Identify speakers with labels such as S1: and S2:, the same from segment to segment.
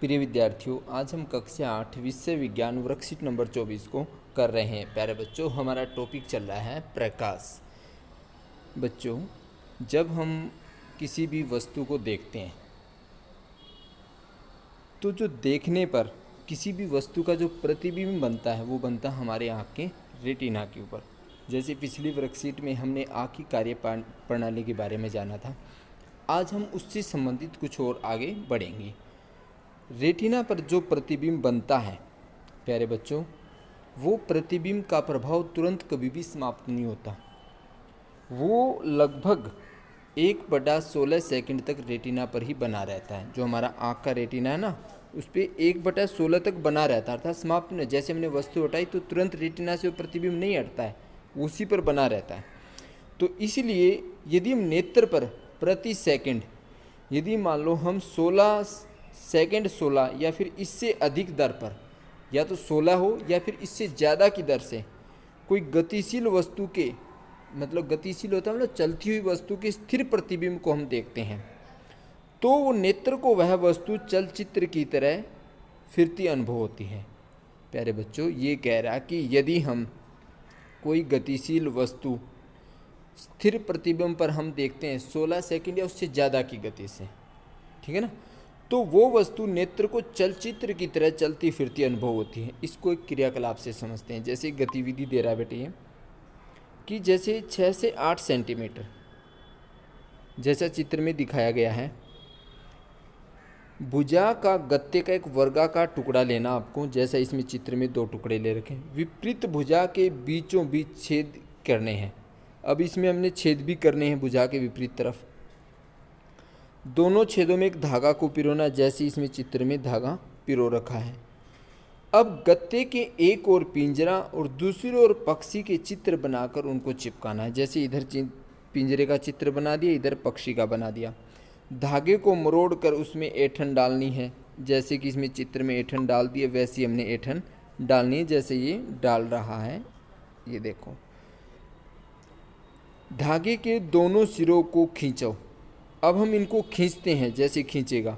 S1: प्रिय विद्यार्थियों, आज हम कक्षा 8 विषय विज्ञान वर्कशीट नंबर 24 को कर रहे हैं। प्यारे बच्चों, हमारा टॉपिक चल रहा है प्रकाश। बच्चों, जब हम किसी भी वस्तु को देखते हैं तो जो देखने पर किसी भी वस्तु का जो प्रतिबिंब बनता है वो बनता है हमारे आँख के रेटिना के ऊपर। जैसे पिछली वर्कशीट में हमने आँख की कार्य प्रणाली के बारे में जाना था, आज हम उससे संबंधित कुछ और आगे बढ़ेंगे। रेटिना पर जो प्रतिबिंब बनता है प्यारे बच्चों, वो प्रतिबिंब का प्रभाव तुरंत कभी भी समाप्त नहीं होता। वो लगभग 1/16 सेकंड तक रेटिना पर ही बना रहता है। जो हमारा आँख का रेटिना है ना, उस पर 1/16 तक बना रहता है, अर्थात समाप्त नहीं। जैसे हमने वस्तु हटाई तो तुरंत रेटिना से वो प्रतिबिंब नहीं हटता है, उसी पर बना रहता है। तो इसलिए यदि हम नेत्र पर प्रति सेकंड, यदि मान लो हम 16 सेकंड 16 या फिर इससे अधिक दर पर, या तो 16 हो या फिर इससे ज़्यादा की दर से कोई गतिशील वस्तु के, मतलब गतिशील होता है मतलब चलती हुई वस्तु के स्थिर प्रतिबिंब को हम देखते हैं, तो वो नेत्र को वह वस्तु चलचित्र की तरह फिरती अनुभव होती है। प्यारे बच्चों, ये कह रहा कि यदि हम कोई गतिशील वस्तु स्थिर प्रतिबिंब पर हम देखते हैं 16 सेकंड या उससे ज़्यादा की गति से, ठीक है ना, तो वो वस्तु नेत्र को चलचित्र की तरह चलती फिरती अनुभव होती है। इसको एक क्रियाकलाप से समझते हैं। जैसे गतिविधि दे रहा है बेटे ये, कि जैसे 6 से 8 सेंटीमीटर जैसा चित्र में दिखाया गया है, भुजा का गत्ते का एक वर्गाकार टुकड़ा लेना आपको, जैसा इसमें चित्र में 2 टुकड़े ले रखे हैं। विपरीत भुजा के बीचों बीच छेद करने हैं। अब इसमें हमने छेद भी करने हैं भुजा के विपरीत तरफ। दोनों छेदों में एक धागा को पिरोना, जैसे इसमें चित्र में धागा पिरो रखा है। अब गत्ते के एक ओर पिंजरा और दूसरी ओर पक्षी के चित्र बनाकर उनको चिपकाना है। जैसे इधर पिंजरे का चित्र बना दिया, इधर पक्षी का बना दिया। धागे को मरोड़ कर उसमें ऐंठन डालनी है, जैसे कि इसमें चित्र में ऐंठन डाल दिए, वैसे हमने ऐंठन डालनी है जैसे ये डाल रहा है। ये देखो, धागे के दोनों सिरों को खींचो। अब हम इनको खींचते हैं, जैसे खींचेगा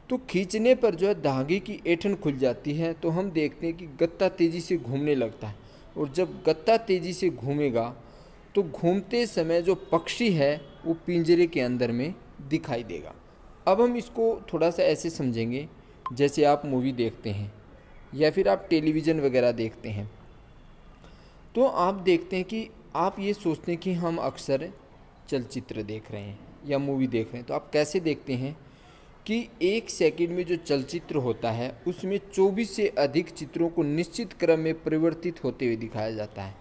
S1: तो खींचने पर जो है धागे की ऐंठन खुल जाती है, तो हम देखते हैं कि गत्ता तेज़ी से घूमने लगता है। और जब गत्ता तेज़ी से घूमेगा तो घूमते समय जो पक्षी है वो पिंजरे के अंदर में दिखाई देगा। अब हम इसको थोड़ा सा ऐसे समझेंगे, जैसे आप मूवी देखते हैं या फिर आप टेलीविज़न वगैरह देखते हैं, तो आप देखते हैं कि आप ये सोचते हैं कि हम अक्सर चलचित्र देख रहे हैं या मूवी देख रहे हैं। तो आप कैसे देखते हैं कि 1 सेकंड में जो चलचित्र होता है उसमें 24 से अधिक चित्रों को निश्चित क्रम में परिवर्तित होते हुए दिखाया जाता है।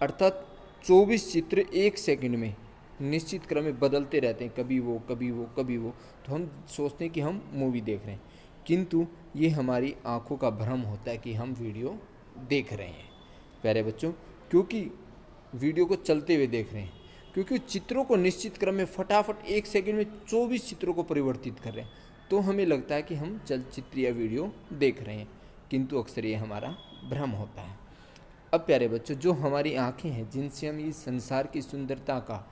S1: अर्थात 24 चित्र 1 सेकंड में निश्चित क्रम में बदलते रहते हैं, कभी वो कभी वो कभी वो। तो हम सोचते हैं कि हम मूवी देख रहे हैं, किंतु ये हमारी आँखों का भ्रम होता है कि हम वीडियो देख रहे हैं। प्यारे बच्चों, क्योंकि वीडियो को चलते हुए देख रहे हैं, क्योंकि चित्रों को निश्चित क्रम में फटाफट 1 सेकंड में 24 चित्रों को परिवर्तित कर रहे हैं, तो हमें लगता है कि हम चलचित्र या वीडियो देख रहे हैं, किंतु अक्सर ये हमारा भ्रम होता है। अब प्यारे बच्चों, जो हमारी आँखें हैं जिनसे हम इस संसार की सुंदरता का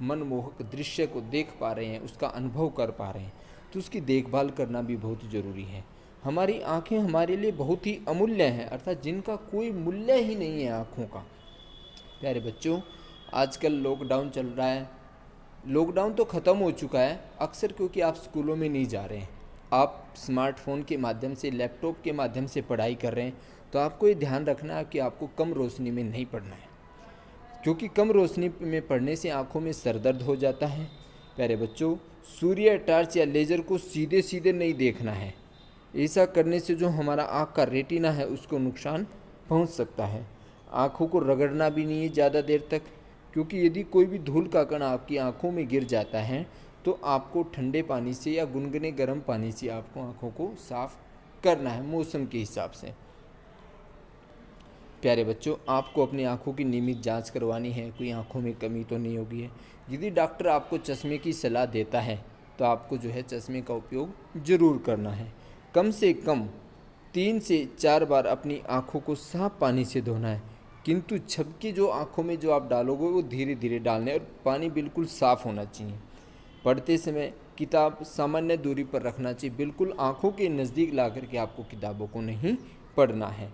S1: मनमोहक दृश्य को देख पा रहे हैं, उसका अनुभव कर पा रहे हैं, तो उसकी देखभाल करना भी बहुत ज़रूरी है। हमारी आँखें हमारे लिए बहुत ही अमूल्य हैं, अर्थात जिनका कोई मूल्य ही नहीं है आँखों का। प्यारे बच्चों, आजकल लॉकडाउन चल रहा है। लॉकडाउन तो ख़त्म हो चुका है अक्सर, क्योंकि आप स्कूलों में नहीं जा रहे हैं, आप स्मार्टफोन के माध्यम से, लैपटॉप के माध्यम से पढ़ाई कर रहे हैं। तो आपको ये ध्यान रखना है कि आपको कम रोशनी में नहीं पढ़ना है, क्योंकि कम रोशनी में पढ़ने से आँखों में सर दर्द हो जाता है। प्यारे बच्चों, सूर्य टॉर्च या लेज़र को सीधे सीधे नहीं देखना है। ऐसा करने से जो हमारा आँख का रेटिना है उसको नुकसान पहुँच सकता है। आँखों को रगड़ना भी नहीं है ज़्यादा देर तक, क्योंकि यदि कोई भी धूल का कण आपकी आँखों में गिर जाता है तो आपको ठंडे पानी से या गुनगुने गर्म पानी से आपको आँखों को साफ करना है, मौसम के हिसाब से। प्यारे बच्चों, आपको अपनी आँखों की नियमित जांच करवानी है, कोई आँखों में कमी तो नहीं होगी है। यदि डॉक्टर आपको चश्मे की सलाह देता है तो आपको जो है चश्मे का उपयोग ज़रूर करना है। कम से कम 3 से 4 बार अपनी आँखों को साफ पानी से धोना है, किंतु झपकी जो आँखों में जो आप डालोगे वो धीरे धीरे डालना है, और पानी बिल्कुल साफ़ होना चाहिए। पढ़ते समय किताब सामान्य दूरी पर रखना चाहिए। बिल्कुल आँखों के नज़दीक ला करके आपको किताबों को नहीं पढ़ना है।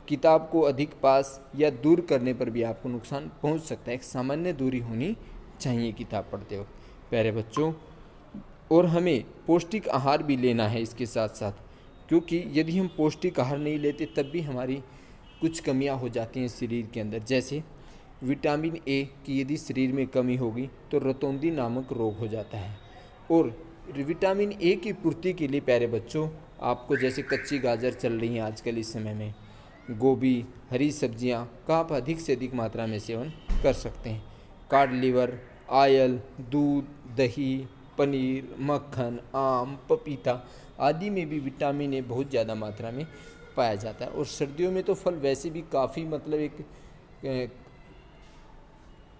S1: किताब को अधिक पास या दूर करने पर भी आपको नुकसान पहुंच सकता है। एक सामान्य दूरी होनी चाहिए किताब पढ़ते वक्त प्यारे बच्चों। और हमें पौष्टिक आहार भी लेना है इसके साथ साथ, क्योंकि यदि हम पौष्टिक आहार नहीं लेते तब भी हमारी कुछ कमियां हो जाती हैं शरीर के अंदर। जैसे विटामिन ए की यदि शरीर में कमी होगी तो रतौंधी नामक रोग हो जाता है। और विटामिन ए की पूर्ति के लिए प्यारे बच्चों आपको, जैसे कच्ची गाजर चल रही हैं आजकल इस समय में, गोभी, हरी सब्जियां का आप अधिक से अधिक मात्रा में सेवन कर सकते हैं। कॉड लिवर, आयल, दूध, दही, पनीर, मक्खन, आम, पपीता आदि में भी विटामिन ए बहुत ज़्यादा मात्रा में पाया जाता है। और सर्दियों में तो फल वैसे भी काफ़ी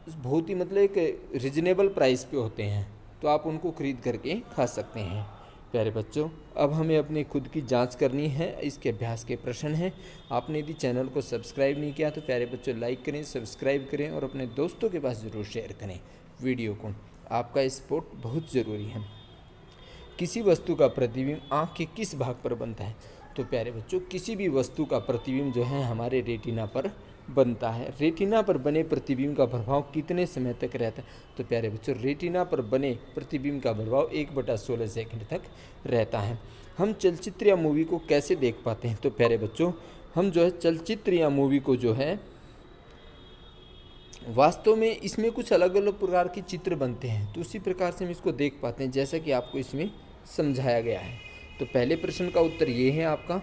S1: बहुत ही एक रिजनेबल प्राइस पे होते हैं, तो आप उनको खरीद करके खा सकते हैं। प्यारे बच्चों, अब हमें अपने खुद की जांच करनी है। इसके अभ्यास के प्रश्न हैं। आपने यदि चैनल को सब्सक्राइब नहीं किया तो प्यारे बच्चों लाइक करें, सब्सक्राइब करें और अपने दोस्तों के पास ज़रूर शेयर करें वीडियो को। आपका सपोर्ट बहुत ज़रूरी है। किसी वस्तु का प्रतिबिंब आँख के किस भाग पर बनता है? तो प्यारे बच्चों, किसी भी वस्तु का प्रतिबिंब जो है हमारे रेटिना पर बनता है। रेटिना पर बने प्रतिबिंब का प्रभाव कितने समय तक रहता है? तो प्यारे बच्चों, रेटिना पर बने प्रतिबिंब का प्रभाव 1/16 सेकंड तक रहता है। हम चलचित्र या मूवी को कैसे देख पाते हैं? तो प्यारे बच्चों, हम जो है चलचित्र या मूवी को जो है वास्तव में इसमें कुछ अलग अलग प्रकार के चित्र बनते हैं, तो उसी प्रकार से हम इसको देख पाते हैं जैसा कि आपको इसमें समझाया गया है। तो पहले प्रश्न का उत्तर ये है आपका,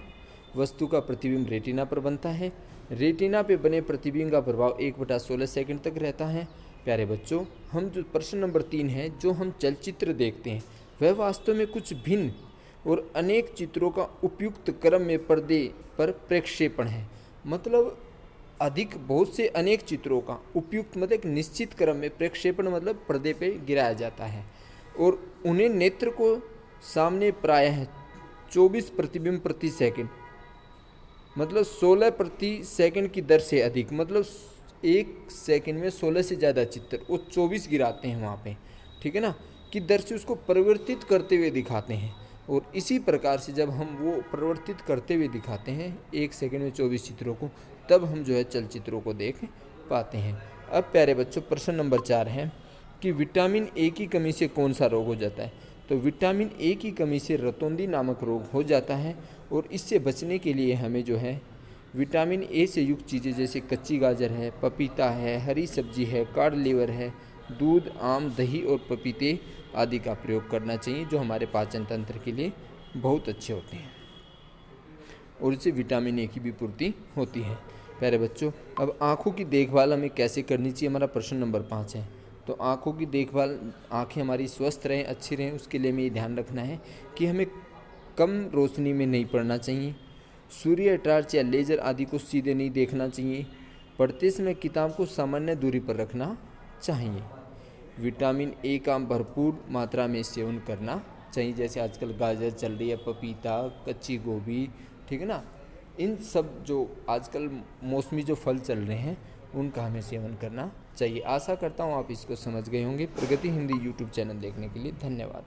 S1: वस्तु का प्रतिबिंब रेटिना पर बनता है। रेटिना पे बने प्रतिबिंब का प्रभाव 1/16 सेकंड तक रहता है। प्यारे बच्चों, हम जो प्रश्न नंबर 3 है, जो हम चलचित्र देखते हैं वह वास्तव में कुछ भिन्न और अनेक चित्रों का उपयुक्त क्रम में पर्दे पर प्रक्षेपण है। मतलब अधिक बहुत से अनेक चित्रों का उपयुक्त मतलब एक निश्चित क्रम में प्रक्षेपण मतलब पर्दे पे गिराया जाता है और उन्हें नेत्र को सामने प्रायः 24 प्रतिबिंब प्रति सेकंड मतलब 16 प्रति सेकंड की दर से अधिक, मतलब एक सेकंड में 16 से ज़्यादा चित्र वो 24 गिराते हैं वहाँ पे, ठीक है ना, की दर से उसको परिवर्तित करते हुए दिखाते हैं। और इसी प्रकार से जब हम वो परिवर्तित करते हुए दिखाते हैं एक सेकंड में 24 चित्रों को, तब हम जो है चलचित्रों को देख पाते हैं। अब प्यारे बच्चों, प्रश्न नंबर 4 है कि विटामिन ए की कमी से कौन सा रोग हो जाता है? तो विटामिन ए की कमी से रतौंधी नामक रोग हो जाता है और इससे बचने के लिए हमें जो है विटामिन ए से युक्त चीज़ें जैसे कच्ची गाजर है, पपीता है, हरी सब्जी है, कॉड लिवर है, दूध, आम, दही और पपीते आदि का प्रयोग करना चाहिए, जो हमारे पाचन तंत्र के लिए बहुत अच्छे होते हैं और इससे विटामिन ए की भी पूर्ति होती है। प्यारे बच्चों, अब आँखों की देखभाल हमें कैसे करनी चाहिए, हमारा प्रश्न नंबर 5 है। तो आँखों की देखभाल, आँखें हमारी स्वस्थ रहें, अच्छी रहें, उसके लिए हमें ये ध्यान रखना है कि हमें कम रोशनी में नहीं पढ़ना चाहिए। सूर्य टॉर्च या लेज़र आदि को सीधे नहीं देखना चाहिए। पढ़ते समय किताब को सामान्य दूरी पर रखना चाहिए। विटामिन ए का भरपूर मात्रा में सेवन करना चाहिए, जैसे आजकल गाजर चल रही है, पपीता, कच्ची गोभी, ठीक है ना, इन सब जो आजकल मौसमी जो फल चल रहे हैं उनका हमें सेवन करना चाहिए। आशा करता हूँ आप इसको समझ गए होंगे। प्रगति हिंदी यूट्यूब चैनल देखने के लिए धन्यवाद।